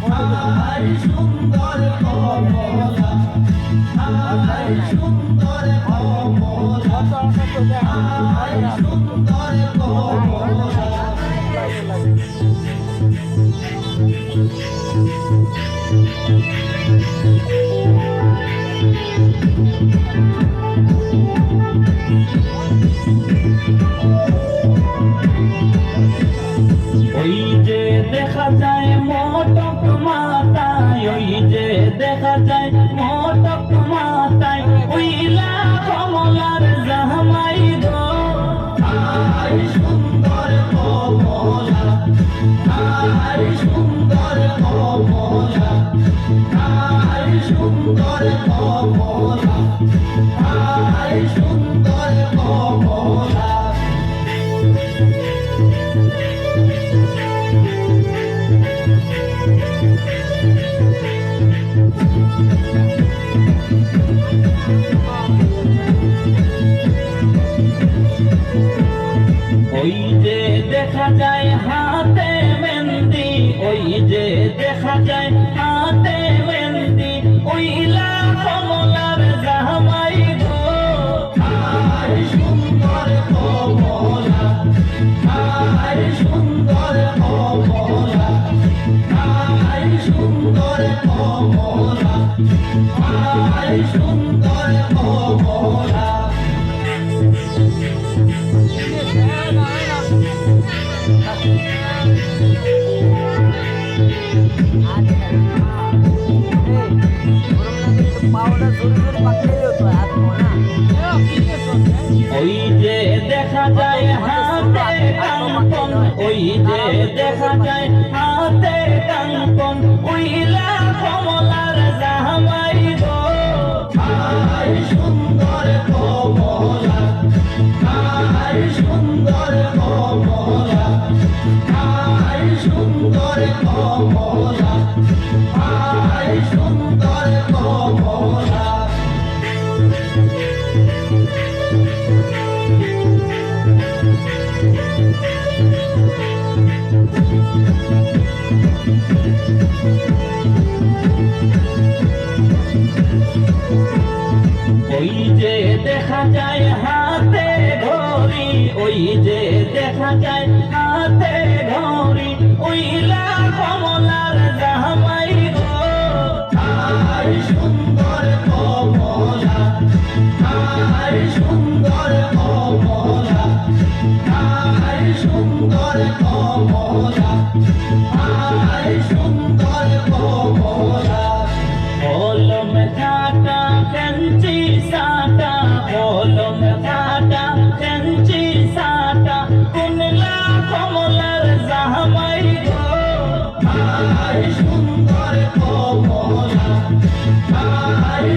High সুন্দর কমলা, high সুন্দর কমলা, high সুন্দর কমলা। ওই যে দেখা যায় মোটক মাথায়, ওই যে দেখা যায় মোটক মাথায়, ওইলা কমলার জামাই গো। হাই সুন্দর কমলা, হাই সুন্দর কমলা, হাই সুন্দর কমলা, হাই সুন্দর কমলা। ওই যে দেখা যায় হাতে মেহেন্দি, ওই যে দেখা যায় হাতে মেহেন্দি, ওইলা কমলার জামাই গো। হাই সুন্দর কমলা, হাই সুন্দর কমলা, হাই সুন্দর কমলা, হাই সুন্দর কমলা। ওই যে দেখা যায় হাতে কাঙ্কন, ওই যে দেখা যায় হাতে কাঙ্কন, ওইলা কমলার জামাই গো। হাই সুন্দর কমলা, হাই সুন্দর কমলা, হাই সুন্দর কমলা, হাই সুন্দর কমলা। ওই যে দেখা যায় হাতে ঘড়ি, ওই যে দেখা যায় হাতে ঘড়ি, ওইলা কমলার জামাই গো। হাই সুন্দর কমলা, হাই সুন্দর কমলা, হাই সুন্দর কমলা, হাই সুন্দর কমলা। কলম খাতা কেঞ্চি সাটা, কলম খাতা কেঞ্চি সাটা, কুনলা কমলার জামাই গো। হাই সুন্দর কমলা, হাই